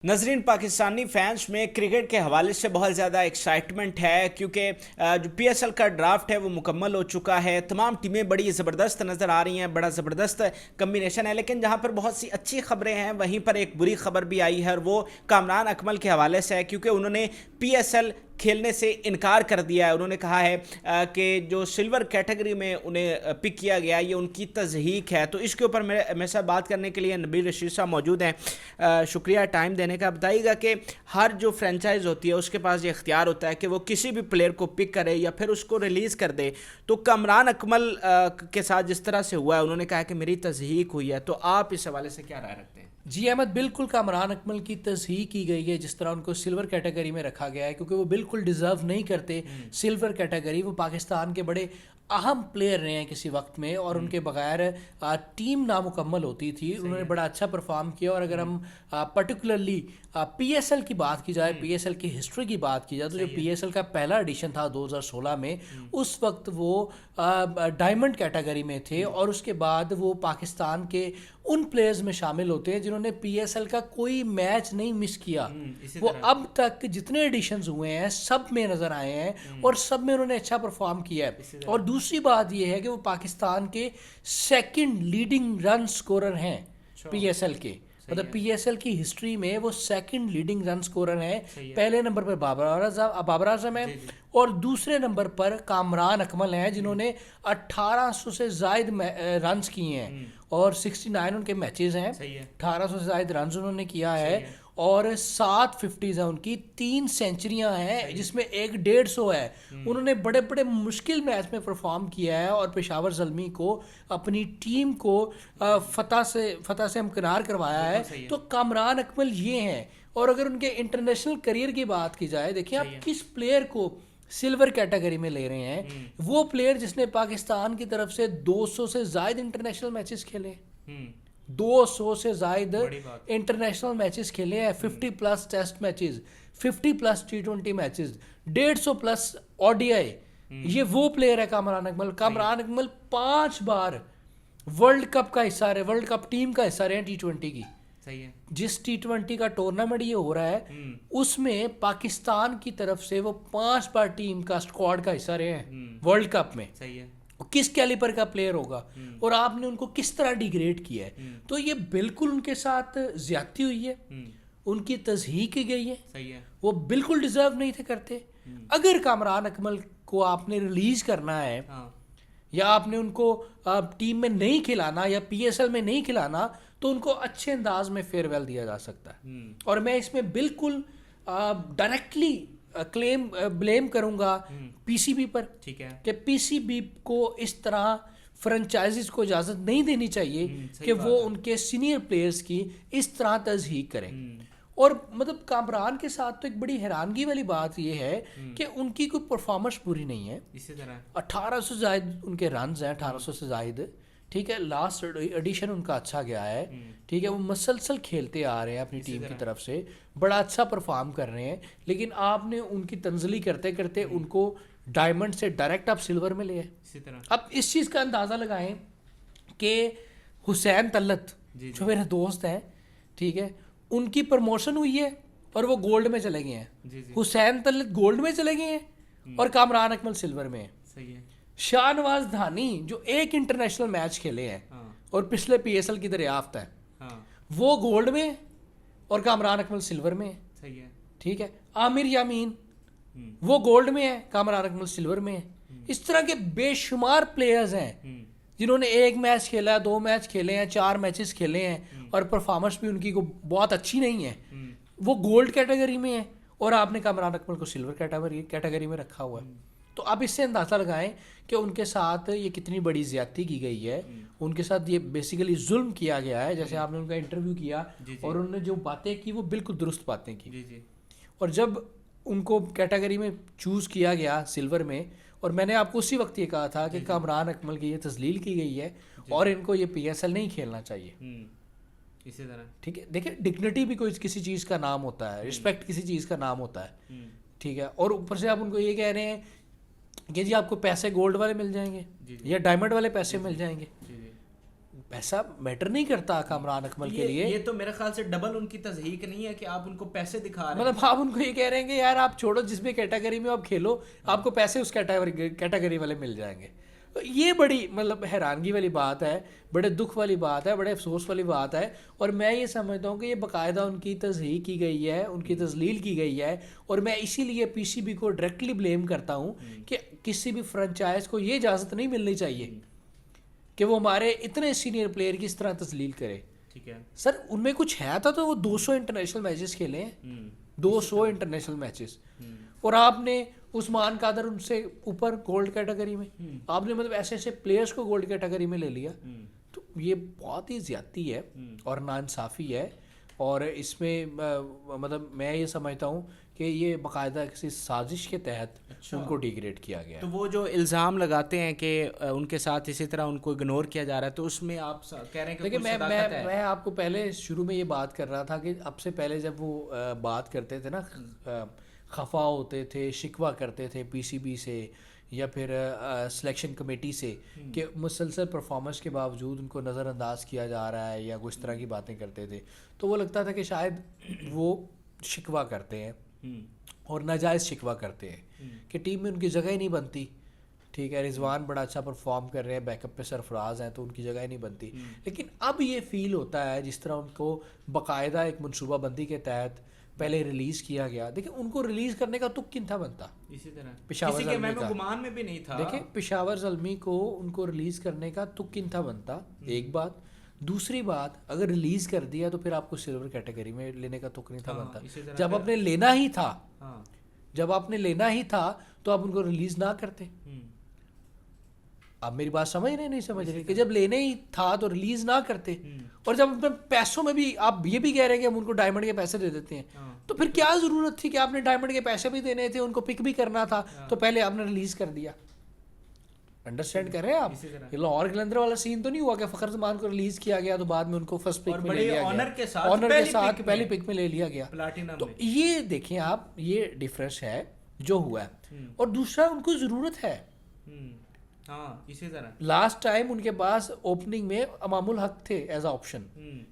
ناظرین، پاکستانی فینس میں کرکٹ کے حوالے سے بہت زیادہ ایکسائٹمنٹ ہے کیونکہ جو پی ایس ایل کا ڈرافٹ ہے وہ مکمل ہو چکا ہے. تمام ٹیمیں بڑی زبردست نظر آ رہی ہیں، بڑا زبردست کمبینیشن ہے. لیکن جہاں پر بہت سی اچھی خبریں ہیں وہیں پر ایک بری خبر بھی آئی ہے، اور وہ کامران اکمل کے حوالے سے ہے کیونکہ انہوں نے پی ایس ایل کھیلنے سے انکار کر دیا ہے. انہوں نے کہا ہے کہ جو سلور کیٹیگری میں انہیں پک کیا گیا یہ ان کی تضحیک ہے. تو اس کے اوپر میرے ساتھ بات کرنے کے لیے نبیل رشید صاحب موجود ہیں. شکریہ ٹائم دینے کا. بتائیے گا کہ ہر جو فرینچائز ہوتی ہے اس کے پاس یہ اختیار ہوتا ہے کہ وہ کسی بھی پلیئر کو پک کرے یا پھر اس کو ریلیز کر دے. تو کامران اکمل کے ساتھ جس طرح سے ہوا ہے، انہوں نے کہا کہ میری تضحیک ہوئی ہے، تو آپ اس حوالے سے کیا رائے رکھتے ہیں؟ جی احمد، بالکل کامران اکمل کی تصحیح کی گئی ہے جس طرح ان کو سلور کیٹیگری میں رکھا گیا ہے، کیونکہ وہ بالکل ڈیزرو نہیں کرتے سلور کیٹیگری. وہ پاکستان کے بڑے اہم پلیئر رہے ہیں کسی وقت میں، اور ان کے بغیر ٹیم نامکمل ہوتی تھی. انہوں نے بڑا اچھا پرفارم کیا. اور اگر ہم پرٹیکولرلی پی ایس ایل کی بات کی جائے، پی ایس ایل کی ہسٹری کی بات کی جائے، تو جو پی ایس ایل کا پہلا ایڈیشن تھا 2016 میں، اس وقت وہ ڈائمنڈ کیٹیگری میں تھے، اور اس کے بعد وہ پاکستان کے ان پلیئرز میں شامل ہوتے ہیں جنہوں نے پی ایس ایل کا کوئی میچ نہیں مس کیا. وہ اب تک جتنے ایڈیشنز ہوئے ہیں سب میں نظر آئے ہیں، اور سب میں انہوں نے اچھا پرفارم کیا ہے. اور دوسری بات یہ ہے کہ وہ پاکستان کے سیکنڈ لیڈنگ رن سکورر ہیں پی ایس ایل کے. مطلب پی ایس ایل کی ہسٹری میں وہ سیکنڈ لیڈنگ رن سکورر ہیں. پہلے نمبر پر بابر اعظم ہیں، اور دوسرے نمبر پر کامران اکمل ہیں جنہوں نے 1800 سے زائد رنز کیے ہیں، اور 69 ان کے میچز ہیں. 1800 سے زائد رنز انہوں نے کیا ہے، اور 7 50s ہیں ان کی. 3 سینچریاں ہیں جس میں ایک 150 ہے. انہوں نے بڑے بڑے مشکل میچ میں پرفارم کیا ہے، اور پشاور زلمی کو، اپنی ٹیم کو فتح سے امکنار کروایا ہے. تو کامران اکمل یہ ہیں. اور اگر ان کے انٹرنیشنل کریئر کی بات کی جائے، دیکھیں آپ کس پلیئر کو سلور کیٹیگری میں لے رہے ہیں. وہ پلیئر جس نے پاکستان کی طرف سے 200 سے زائد انٹرنیشنل میچز کھیلے، 200 سے زائد انٹرنیشنل میچز کھیلے ہیں، 50 plus test matches, 50 plus T20 matches, 150 plus O D I. یہ وہ پلیئر ہے کامران اکمل. کامران اکمل 5 بار ورلڈ کپ کا حصہ رہے، ورلڈ کپ ٹیم کا حصہ رہے ہیں T20 کی. جس T20 کا ٹورنامنٹ یہ ہو رہا ہے اس میں پاکستان کی طرف سے وہ 5 بار ٹیم کا اسکواڈ کا حصہ رہے ہیں ورلڈ کپ میں. کس کیلیبر کا پلیئر ہوگا، اور آپ نے ان کو کس طرح ڈیگریڈ کیا ہے. تو یہ بالکل ان کے ساتھ زیادتی ہوئی ہے، ان کی تضحیک کی گئی ہے. وہ بالکل ڈیزرو نہیں تھے کرتے. اگر کامران اکمل کو آپ نے ریلیز کرنا ہے، یا آپ نے ان کو ٹیم میں نہیں کھلانا، یا پی ایس ایل میں نہیں کھلانا، تو ان کو اچھے انداز میں فیئر ویل دیا جا سکتا ہے. اور میں اس میں بالکل ڈائریکٹلی بلیم کروں گا پی سی بی پر، کہ پی سی بی کو اس طرح فرنچائزز کو اجازت نہیں دینی چاہیے کہ وہ ان کے سینئر پلیئرز کی اس طرح تضحیک کریں. اور مطلب کامران کے ساتھ تو ایک بڑی حیرانگی والی بات یہ ہے کہ ان کی کوئی پرفارمنس پوری نہیں ہے. 1800 سے زائد ان کے رنز ہیں، 1800 سے زائد. ٹھیک ہے، لاسٹ ایڈیشن ان کا اچھا گیا ہے. ٹھیک ہے، وہ مسلسل کھیلتے آ رہے ہیں اپنی ٹیم کی طرف سے، بڑا اچھا پرفارم کر رہے ہیں. لیکن آپ نے ان کی تنزلی کرتے کرتے ان کو ڈائمنڈ سے ڈائریکٹ آپ سلور میں لے آئے. اب اس چیز کا اندازہ لگائیں کہ حسین طلعت جو میرے دوست ہیں، ٹھیک ہے، ان کی پروموشن ہوئی ہے اور وہ گولڈ میں چلے گئے ہیں. حسین طلعت گولڈ میں چلے گئے ہیں اور کامران اکمل سلور میں ہیں. شاہ نواز دھانی جو ایک انٹرنیشنل میچ کھیلے ہیں اور پچھلے پی ایس ایل کی دریافت ہے، وہ گولڈ میں اور کامران اکمل سلور میں ہے. ٹھیک ہے، عامر یامین وہ گولڈ میں ہے، کامران اکمل سلور میں ہے. اس طرح کے بے شمار پلیئرز ہیں جنہوں نے ایک میچ کھیلا ہے، 2 میچ کھیلے ہیں، 4 میچز کھیلے ہیں، اور پرفارمنس بھی ان کی بہت اچھی نہیں ہے. وہ گولڈ کیٹیگری میں ہے، اور آپ نے کامران اکمل کو سلور کیٹیگری میں رکھا ہوا ہے. تو آپ اس سے اندازہ لگائیں کہ ان کے ساتھ یہ کتنی بڑی زیادتی کی گئی ہے. ان کے ساتھ یہ بیسیکلی ظلم کیا گیا ہے. جیسے آپ نے ان کا انٹرویو کیا اور انہوں نے جو باتیں کی وہ بالکل درست باتیں کی. اور جب ان کو کیٹیگری میں چوز کیا گیا سلور میں، اور میں نے آپ کو اسی وقت یہ کہا تھا کہ کامران اکمل کی یہ تذلیل کی گئی ہے اور ان کو یہ پی ایس ایل نہیں کھیلنا چاہیے. اسی طرح ٹھیک ہے، دیکھیں ڈگنیٹی بھی کوئی کسی چیز کا نام ہوتا ہے، رسپیکٹ کسی چیز کا نام ہوتا ہے. ٹھیک ہے، اور اوپر سے آپ ان کو یہ کہہ رہے ہیں کہ جی آپ کو پیسے گولڈ والے مل جائیں گے یا ڈائمنڈ والے پیسے مل جائیں گے. پیسہ میٹر نہیں کرتا کامران اکمل کے لیے. یہ تو میرے خیال سے ڈبل ان کی تضحیق نہیں ہے کہ آپ ان کو پیسے دکھا رہے ہیں. مطلب آپ ان کو یہ کہہ رہے ہیں کہ یار آپ چھوڑو جس بھی کیٹیگری میں آپ کھیلو, آپ کو پیسے اس کیٹیگری والے مل جائیں گے. تو یہ بڑی مطلب حیرانگی والی بات ہے, بڑے دکھ والی بات ہے, بڑے افسوس والی بات ہے. اور میں یہ سمجھتا ہوں کہ یہ باقاعدہ ان کی تضحیق کی گئی ہے, ان کی تذلیل کی گئی ہے. اور میں اسی لیے پی سی بی کو ڈائریکٹلی بلیم کرتا ہوں کہ کسی بھی فرنچائز کو یہ اجازت نہیں ملنی چاہیے کہ وہ ہمارے اتنے سینئر پلیئر کی اس طرح تذلیل کرے. ٹھیک ہے سر ان میں کچھ ہے تھا تو وہ 200 انٹرنیشنل میچز کھیلے ہیں, 200 انٹرنیشنل میچز, اور آپ نے عثمان قادر ان سے اوپر گولڈ کیٹیگری میں, آپ نے مطلب ایسے ایسے پلیئرز کو گولڈ کیٹیگری میں لے لیا. تو یہ بہت ہی زیادتی ہے اور ناانصافی ہے. اور اس میں مطلب میں یہ سمجھتا ہوں کہ یہ باقاعدہ کسی سازش کے تحت ان کو ڈیگریڈ کیا گیا. تو وہ جو الزام لگاتے ہیں کہ ان کے ساتھ اسی طرح ان کو اگنور کیا جا رہا ہے, تو اس میں آپ کہہ رہے ہیں کہ دیکھیں میں آپ کو پہلے شروع میں یہ بات کر رہا تھا کہ اب سے پہلے جب وہ بات کرتے تھے نا, خفا ہوتے تھے, شکوہ کرتے تھے پی سی بی سے یا پھر سلیکشن کمیٹی سے کہ مسلسل پرفارمنس کے باوجود ان کو نظر انداز کیا جا رہا ہے یا کچھ طرح کی باتیں کرتے تھے, تو وہ لگتا تھا کہ شاید وہ شکوہ کرتے ہیں اور ناجائز شکوہ کرتے ہیں کہ ٹیم میں ان کی جگہ ہی نہیں بنتی. ٹھیک ہے, رضوان بڑا اچھا پرفارم کر رہے ہیں, بیک اپ پہ سرفراز ہیں, تو ان کی جگہ ہی نہیں بنتی. لیکن اب یہ فیل ہوتا ہے جس طرح ان کو باقاعدہ ایک منصوبہ بندی کے تحت پہلے ریلیز کیا گیا. دیکھیں ان کو ریلیز کرنے کا تک کن تھا بنتا, اسی طرح پشاور زلمی کا گمان میں بھی نہیں تھا. دیکھیں پشاور زلمی کو ان کو ریلیز کرنے کا تک کن تھا بنتا, ایک بات. دوسری بات, اگر ریلیز کر دیا تو پھر آپ کو سلور کیٹیگری میں لینے کا تک نہیں تھا بنتا. جب آپ نے لینا ہی تھا, جب آپ نے لینا ہی تھا تو آپ ان کو ریلیز نہ کرتے. آپ میری بات سمجھ رہے نہیں سمجھ رہے کہ جب لینے ہی تھا تو ریلیز نہ کرتے. اور جب اپنے پیسوں میں بھی آپ یہ بھی کہہ رہے ہیں کہ ہم ان کو ڈائمنڈ کے پیسے دے دیتے ہیں, تو پھر کیا ضرورت تھی کہ آپ نے ڈائمنڈ کے پیسے بھی دینے تھے, ان کو پک بھی کرنا تھا, تو پہلے آپ نے ریلیز کر دیا. انڈرسٹینڈ کر رہے ہیں آپ, یہ لاہور قلندر والا سین تو نہیں ہوا کہ فخر زمان کو ریلیز کیا گیا تو بعد میں ان کو فرسٹ پک میں لے لیا گیا, آنر کے ساتھ پہلی پک میں لے لیا گیا. تو یہ دیکھیں آپ, یہ ڈفرینس ہے جو ہوا ہے. اور دوسرا ان کو ضرورت ہے, اسی طرح لاسٹ ٹائم ان کے پاس اوپننگ میں امام الحق تھے ایز اے آپشن,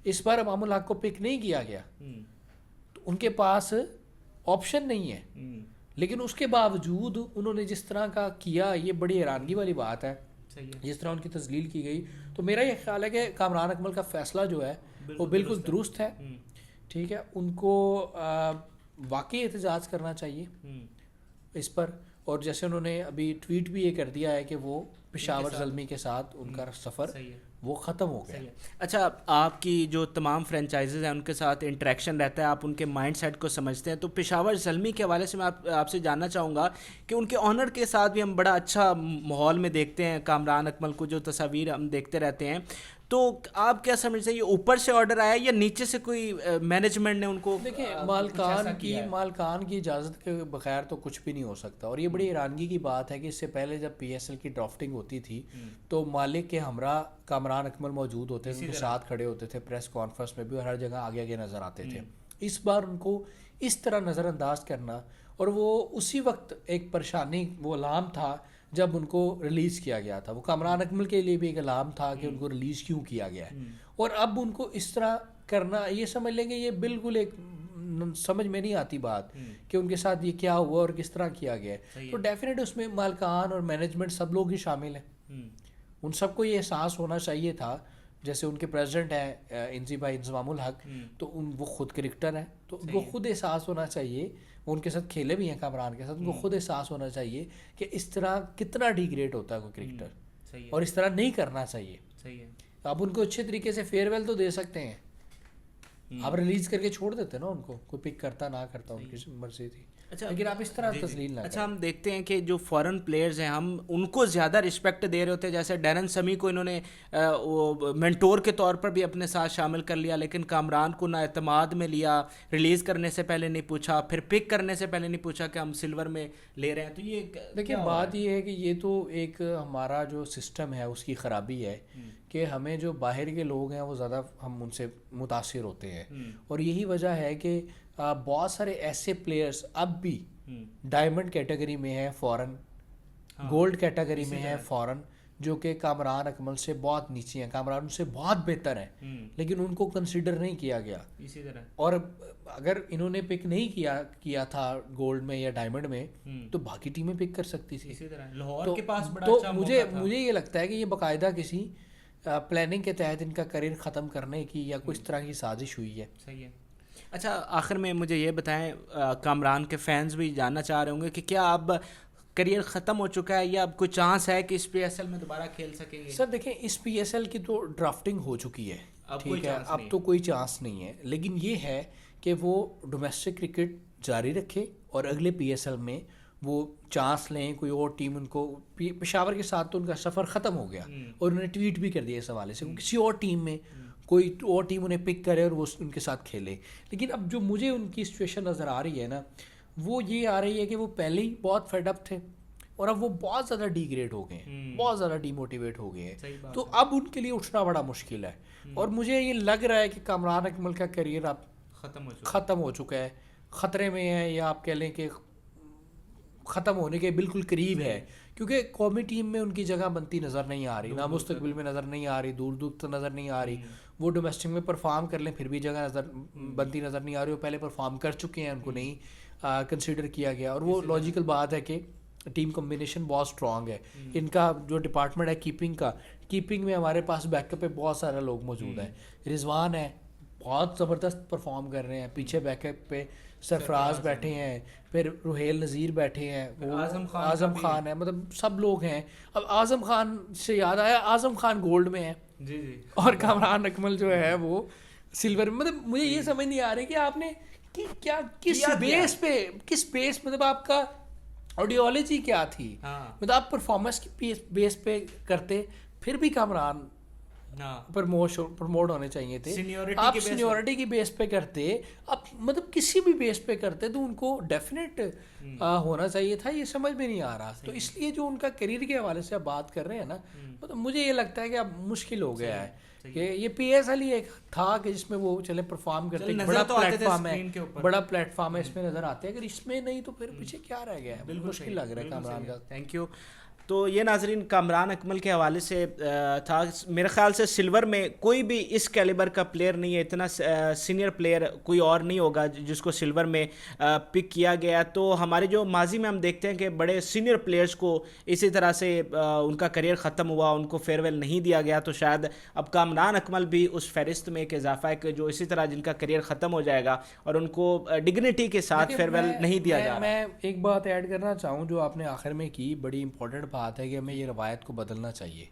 اس بار امام الحق کو پک نہیں کیا گیا, تو ان کے پاس آپشن نہیں ہے. لیکن اس کے باوجود انہوں نے جس طرح کا کیا, یہ بڑی حیرانگی والی بات ہے جس طرح ان کی تذلیل کی گئی. تو میرا یہ خیال ہے کہ کامران اکمل کا فیصلہ جو ہے وہ بالکل درست ہے. ٹھیک ہے, ان کو واقعی احتجاج کرنا چاہیے اس پر. اور جیسے انہوں نے ابھی ٹویٹ بھی یہ کر دیا ہے کہ وہ پشاور زلمی کے ساتھ ان کا سفر وہ ختم ہو گیا. اچھا, آپ کی جو تمام فرینچائزز ہیں ان کے ساتھ انٹریکشن رہتا ہے, آپ ان کے مائنڈ سیٹ کو سمجھتے ہیں, تو پشاور زلمی کے حوالے سے میں آپ سے جاننا چاہوں گا کہ ان کے آنر کے ساتھ بھی ہم بڑا اچھا ماحول میں دیکھتے ہیں کامران اکمل کو, جو تصاویر ہم دیکھتے رہتے ہیں. تو آپ کیا سمجھتے ہیں, یہ اوپر سے آرڈر آیا یا نیچے سے کوئی مینجمنٹ نے ان کو؟ دیکھیں مالکان کی اجازت کے بغیر تو کچھ بھی نہیں ہو سکتا. اور یہ بڑی حیرانگی کی بات ہے کہ اس سے پہلے جب پی ایس ایل کی ڈرافٹنگ ہوتی تھی تو مالک کے ہمراہ کامران اکمل موجود ہوتے تھے, ان کے ساتھ کھڑے ہوتے تھے, پریس کانفرنس میں بھی, اور ہر جگہ آگے آگے نظر آتے تھے. اس بار ان کو اس طرح نظر انداز کرنا, اور وہ اسی وقت ایک پریشانی, وہ الارم تھا جب ان کو ریلیز کیا گیا تھا. وہ کامران اکمل کے لیے بھی ایک الارم تھا کہ ان کو ریلیز کیوں کیا گیا ہے. اور اب ان کو اس طرح کرنا, یہ سمجھ لیں گے یہ بالکل ایک سمجھ میں نہیں آتی بات کہ ان کے ساتھ یہ کیا ہوا اور کس طرح کیا گیا ہے. تو ڈیفینیٹ اس میں مالکان اور مینجمنٹ سب لوگ ہی شامل ہیں. ان سب کو یہ احساس ہونا چاہیے تھا, جیسے ان کے پریزیڈنٹ ہیں انزی بھائی انضمام الحق, تو وہ خود کرکٹر ہیں, تو ان کو خود احساس ہونا چاہیے, وہ ان کے ساتھ کھیلے بھی ہیں کامران کے ساتھ, ان کو خود احساس ہونا چاہیے کہ اس طرح کتنا ڈیگریڈ ہوتا ہے کوئی کرکٹر, اور اس طرح نہیں کرنا چاہیے. آپ ان کو اچھے طریقے سے فیئر ویل تو دے سکتے ہیں, آپ ریلیز کر کے چھوڑ دیتے نا ان کو, کوئی پک کرتا نہ کرتا, ان کی مرضی تھی. لیکن آپ اس طرح تذلیل نہ. اچھا, ہم دیکھتے ہیں کہ جو فورن پلیئرز ہیں ہم ان کو زیادہ رسپیکٹ دے رہے ہوتے ہیں. جیسے ڈیرن سمی کو انہوں نے مینٹور کے طور پر بھی اپنے ساتھ شامل کر لیا, لیکن کامران کو نا اعتماد میں لیا, ریلیز کرنے سے پہلے نہیں پوچھا, پھر پک کرنے سے پہلے نہیں پوچھا کہ ہم سلور میں لے رہے ہیں. تو یہ دیکھیں بات یہ ہے کہ یہ تو ایک ہمارا جو سسٹم ہے اس کی خرابی ہے کہ ہمیں جو باہر کے لوگ ہیں وہ زیادہ ہم ان سے متاثر ہوتے ہیں. اور یہی وجہ ہے کہ بہت سارے ایسے پلیئرز اب بھی ڈائمنڈ کیٹیگری میں ہیں فورن, گولڈ کیٹیگری میں ہیں فورن, جو کہ کامران اکمل سے بہت نیچے ہیں، کامران ان سے بہت بہتر ہیں، لیکن ان کو کنسیڈر نہیں کیا گیا. اسی طرح اور اگر انہوں نے پک نہیں کیا تھا گولڈ میں یا ڈائمنڈ میں تو باقی ٹیمیں پک کر سکتی تھی. اسی طرح لاہور کے پاس بڑا تو اچھا موقع تھا. مجھے یہ لگتا ہے کہ یہ باقاعدہ کسی پلاننگ کے تحت ان کا کریئر ختم کرنے کی یا کچھ طرح کی سازش ہوئی ہے. صحیح ہے. اچھا آخر میں مجھے یہ بتائیں، کامران کے فینس بھی جاننا چاہ رہے ہوں گے کہ کیا اب کریئر ختم ہو چکا ہے یا اب کوئی چانس ہے کہ اس پی ایس ایل میں دوبارہ کھیل سکیں گے؟ سر دیکھیں، اس پی ایس ایل کی تو ڈرافٹنگ ہو چکی ہے، ٹھیک ہے، اب تو کوئی چانس نہیں ہے، لیکن یہ ہے کہ وہ ڈومیسٹک کرکٹ جاری رکھے اور اگلے پی ایس ایل میں وہ چانس لیں. کوئی اور ٹیم ان کو، پشاور کے ساتھ تو ان کا سفر ختم ہو گیا اور انہوں نے ٹویٹ بھی کر دیا اس حوالے سے کسی اور ٹیم میں کوئی اور ٹیم انہیں پک کرے اور وہ ان کے ساتھ کھیلے. لیکن اب جو مجھے ان کی سچویشن نظر آ رہی ہے نا، وہ یہ آ رہی ہے کہ وہ پہلے ہی بہت فیڈ اپ تھے اور اب وہ بہت زیادہ ڈی گریڈ ہو گئے ہیں، بہت زیادہ ڈی موٹیویٹ ہو گئے ہیں. تو اب ان کے لیے اٹھنا بڑا مشکل ہے. اور مجھے یہ لگ رہا ہے کہ کامران اکمل کا کریئر اب ختم ہو چکا ہے، خطرے میں ہے، یا آپ کہہ لیں کہ ختم ہونے کے بالکل قریب ہے، کیونکہ قومی ٹیم میں ان کی جگہ بنتی نظر نہیں آ رہی، نہ مستقبل میں نظر نہیں آ رہی، دور دور تک نظر نہیں آ رہی. وہ ڈومیسٹک میں پرفارم کر لیں پھر بھی جگہ بنتی نظر نہیں آ رہی. وہ پہلے پرفارم کر چکے ہیں، ان کو نہیں کنسیڈر کیا گیا. اور وہ لاجیکل بات ہے کہ ٹیم کمبینیشن بہت اسٹرانگ ہے. ان کا جو ڈپارٹمنٹ ہے کیپنگ میں ہمارے پاس بیک اپ پہ بہت سارے لوگ موجود ہیں. رضوان ہے، بہت زبردست پرفارم کر رہے ہیں. پیچھے بیک اپ پہ سرفراز بیٹھے ہیں، پھر روہیل نذیر بیٹھے ہیں، اعظم خان ہے، مطلب سب لوگ ہیں. اب اعظم خان سے یاد آیا، اعظم خان گولڈ میں ہے اور کامران اکمل جو ہے وہ سلور میں. مطلب مجھے یہ سمجھ نہیں آ رہی کہ آپ نے کیا کس بیس مطلب آپ کا آئیڈیالوجی کیا تھی. مطلب آپ پرفارمنس کی بیس پہ کرتے پھر بھی کامران پروموٹ ہونے چاہیے تھے. آپ سینیورٹی کی بیس پہ کرتے، اب مطلب کسی بھی بیس پہ کرتے تو ان کو ڈیفینیٹ ہونا چاہیے تھا. یہ سمجھ میں نہیں آ رہا. تو اس لیے جو ان کا کریئر کے حوالے سے آپ بات کر رہے ہیں نا، مطلب مجھے یہ لگتا ہے کہ اب مشکل ہو گیا ہے کہ یہ پی ایس ایل ہی ایک تھا کہ جس میں وہ چلے پرفارم کرتے، بڑا پلیٹ فارم ہے، اس میں نظر آتے ہیں. اگر اس میں نہیں تو پھر پیچھے کیا رہ گیا ہے. بالکل مشکل لگ رہا ہے کامران کا. Thank you. تو یہ ناظرین کامران اکمل کے حوالے سے تھا. میرے خیال سے سلور میں کوئی بھی اس کیلیبر کا پلیئر نہیں ہے، اتنا سینئر پلیئر کوئی اور نہیں ہوگا جس کو سلور میں پک کیا گیا. تو ہمارے جو ماضی میں ہم دیکھتے ہیں کہ بڑے سینئر پلیئرز کو اسی طرح سے ان کا کریئر ختم ہوا، ان کو فیئر ویل نہیں دیا گیا. تو شاید اب کامران اکمل بھی اس فہرست میں ایک اضافہ ہے کہ جو اسی طرح جن کا کریئر ختم ہو جائے گا اور ان کو ڈگنیٹی کے ساتھ فیئر ویل نہیں دیا جا رہا. میں ایک بات ایڈ کرنا چاہوں جو آپ نے آخر میں کی، بڑی امپورٹنٹ بات ہے کہ ہمیں یہ روایت کو بدلنا چاہیے.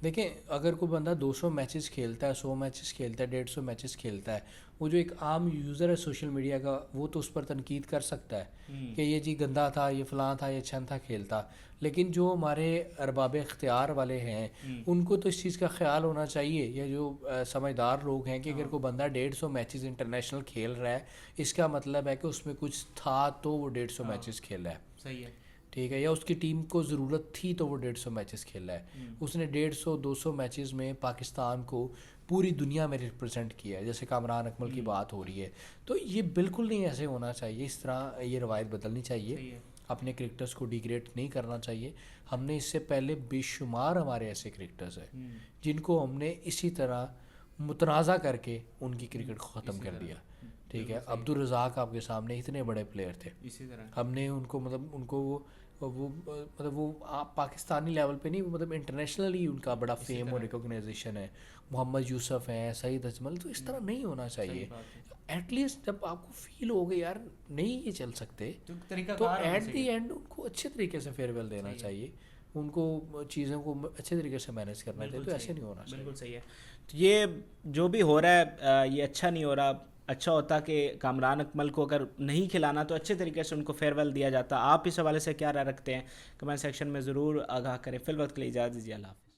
دیکھیں، اگر کوئی بندہ 200 میچز کھیلتا ہے، 100 میچز کھیلتا ہے، 150 میچز کھیلتا ہے، وہ جو ایک عام یوزر ہے سوشل میڈیا کا، وہ تو اس پر تنقید کر سکتا ہے کہ یہ جی گندا تھا، یہ فلاں تھا، یہ چھن تھا کھیلتا. لیکن جو ہمارے ارباب اختیار والے ہیں ان کو تو اس چیز کا خیال ہونا چاہیے، یا جو سمجھدار لوگ ہیں، کہ اگر کوئی بندہ 150 میچز انٹرنیشنل کھیل رہا ہے، اس کا مطلب ہے کہ اس میں کچھ تھا تو وہ 150 میچز کھیل رہا ہے. صحیح ہے، ٹھیک ہے، یا اس کی ٹیم کو ضرورت تھی تو وہ 150 میچز کھیلا ہے. اس نے 150-200 میچز میں پاکستان کو پوری دنیا میں ریپرزینٹ کیا ہے، جیسے کامران اکمل کی بات ہو رہی ہے. تو یہ بالکل نہیں ایسے ہونا چاہیے. اس طرح یہ روایت بدلنی چاہیے. اپنے کرکٹرز کو ڈیگریڈ نہیں کرنا چاہیے. ہم نے اس سے پہلے بے شمار ہمارے ایسے کرکٹرز ہیں جن کو ہم نے اسی طرح متنازع کر کے ان کی کرکٹ کو ختم کر دیا. ٹھیک ہے، عبدالرزاق آپ کے سامنے اتنے بڑے پلیئر تھے، ہم نے ان کو مطلب ان کو وہ پاکستانی لیول پہ نہیں، مطلب انٹرنیشنلی ان کا بڑا فیم اور ریکوگنائزیشن ہے. محمد یوسف ہیں، سعید اجمل. تو اس طرح نہیں ہونا چاہیے. ایٹ لیسٹ جب آپ کو فیل ہو گیا یار نہیں یہ چل سکتے، تو ایٹ دی اینڈ ان کو اچھے طریقے سے فیئر ویل دینا چاہیے، ان کو چیزوں کو اچھے طریقے سے مینیج کرنا چاہیے. تو ایسے نہیں ہونا چاہیے. بالکل صحیح ہے. یہ جو بھی ہو رہا ہے یہ اچھا نہیں ہو رہا. اچھا ہوتا کہ کامران اکمل کو اگر نہیں کھلانا تو اچھے طریقے سے ان کو فیئر ویل دیا جاتا. آپ اس حوالے سے کیا رائے رکھتے ہیں؟ کمنٹ سیکشن میں ضرور آگاہ کریں. فی الوقت کے لیے اجازت دیجیے. اللہ حافظ.